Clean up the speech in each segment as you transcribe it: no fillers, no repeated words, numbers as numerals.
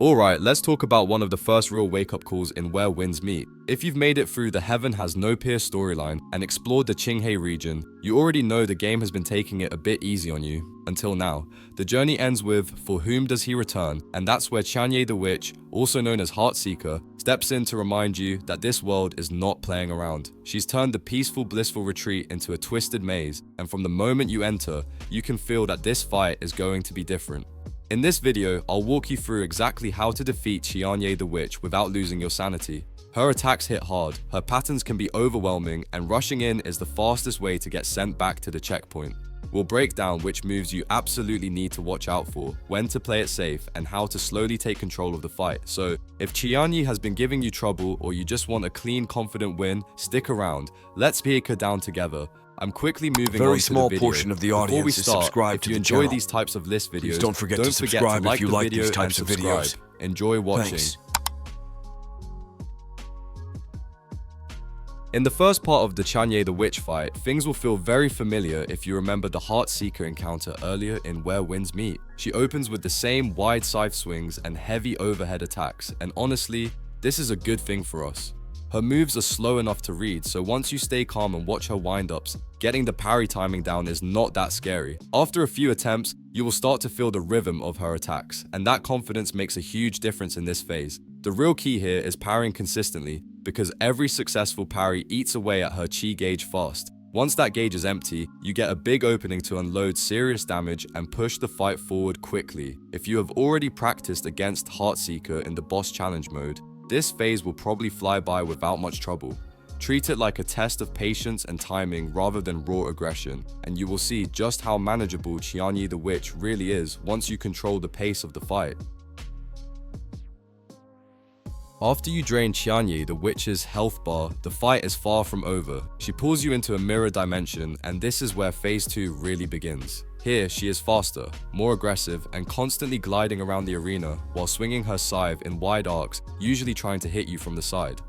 Alright, let's talk about one of the first real wake-up calls in Where Winds Meet. If you've made it through the Heaven Has No Peer storyline and explored the Qianye region, you already know the game has been taking it a bit easy on you, until now. The journey ends with, for whom does he return? And that's where Qianye the Witch, also known as Heartseeker, steps in to remind you that this world is not playing around. She's turned the peaceful, blissful retreat into a twisted maze, and from the moment you enter, you can feel that this fight is going to be different. In this video, I'll walk you through exactly how to defeat Qianye the Witch without losing your sanity. Her attacks hit hard, her patterns can be overwhelming, and rushing in is the fastest way to get sent back to the checkpoint. We'll break down which moves you absolutely need to watch out for, when to play it safe, and how to slowly take control of the fight. So, if Qianye has been giving you trouble or you just want a clean, confident win, stick around. Let's break her down together. I'm quickly moving on to the video. Very small portion of the audience is subscribed to the channel. If you enjoy these types of list videos, please don't forget to subscribe if you like these types of videos. Enjoy watching. Thanks. In the first part of the Qianye the Witch fight, things will feel very familiar if you remember the Heartseeker encounter earlier in Where Winds Meet. She opens with the same wide scythe swings and heavy overhead attacks, and honestly, this is a good thing for us. Her moves are slow enough to read, so once you stay calm and watch her wind-ups, getting the parry timing down is not that scary. After a few attempts, you will start to feel the rhythm of her attacks, and that confidence makes a huge difference in this phase. The real key here is parrying consistently, because every successful parry eats away at her chi gauge fast. Once that gauge is empty, you get a big opening to unload serious damage and push the fight forward quickly. If you have already practiced against Heartseeker in the boss challenge mode, this phase will probably fly by without much trouble. Treat it like a test of patience and timing rather than raw aggression, and you will see just how manageable Qianye the Witch really is once you control the pace of the fight. After you drain Qianye the Witch's health bar, the fight is far from over. She pulls you into a mirror dimension, and this is where phase 2 really begins. Here, she is faster, more aggressive, and constantly gliding around the arena while swinging her scythe in wide arcs, usually trying to hit you from the side.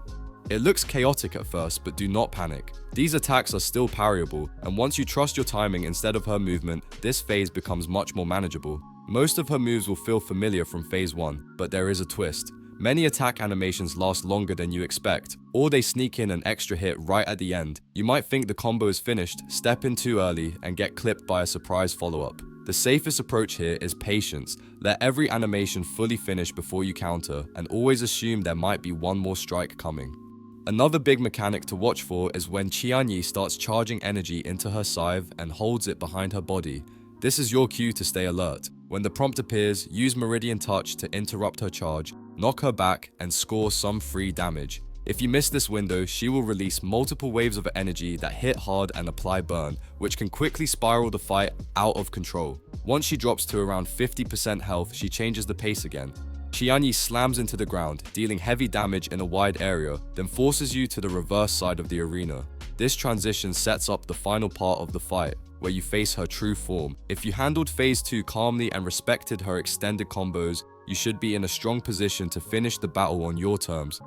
It looks chaotic at first, but do not panic. These attacks are still parryable, and once you trust your timing instead of her movement, this phase becomes much more manageable. Most of her moves will feel familiar from phase 1, but there is a twist. Many attack animations last longer than you expect, or they sneak in an extra hit right at the end. You might think the combo is finished, step in too early, and get clipped by a surprise follow-up. The safest approach here is patience. Let every animation fully finish before you counter, and always assume there might be one more strike coming. Another big mechanic to watch for is when Qianye starts charging energy into her scythe and holds it behind her body. This is your cue to stay alert. When the prompt appears, use Meridian Touch to interrupt her charge, knock her back, and score some free damage. If you miss this window, she will release multiple waves of energy that hit hard and apply burn, which can quickly spiral the fight out of control. Once she drops to around 50% health, she changes the pace again. Qianye slams into the ground, dealing heavy damage in a wide area, then forces you to the reverse side of the arena. This transition sets up the final part of the fight, where you face her true form. If you handled phase 2 calmly and respected her extended combos, you should be in a strong position to finish the battle on your terms.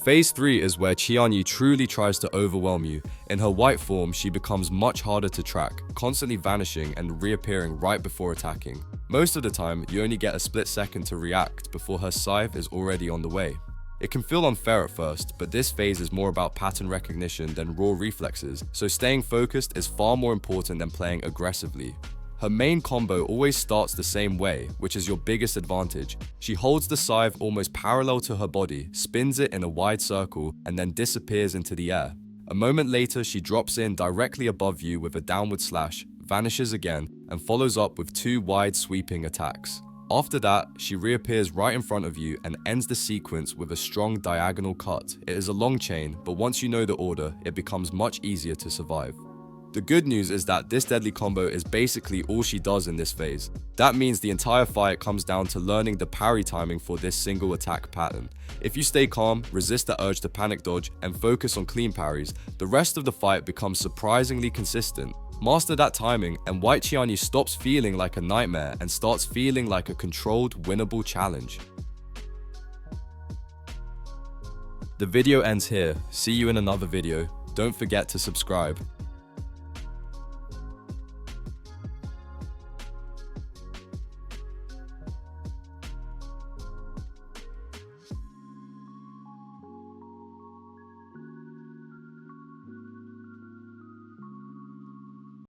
Phase 3 is where Qianye truly tries to overwhelm you. In her white form, she becomes much harder to track, constantly vanishing and reappearing right before attacking. Most of the time, you only get a split second to react before her scythe is already on the way. It can feel unfair at first, but this phase is more about pattern recognition than raw reflexes, so staying focused is far more important than playing aggressively. Her main combo always starts the same way, which is your biggest advantage. She holds the scythe almost parallel to her body, spins it in a wide circle, and then disappears into the air. A moment later, she drops in directly above you with a downward slash, vanishes again, and follows up with 2 wide sweeping attacks. After that, she reappears right in front of you and ends the sequence with a strong diagonal cut. It is a long chain, but once you know the order, it becomes much easier to survive. The good news is that this deadly combo is basically all she does in this phase. That means the entire fight comes down to learning the parry timing for this single attack pattern. If you stay calm, resist the urge to panic dodge, and focus on clean parries, the rest of the fight becomes surprisingly consistent. Master that timing, and White Qianye stops feeling like a nightmare and starts feeling like a controlled, winnable challenge. The video ends here. See you in another video. Don't forget to subscribe.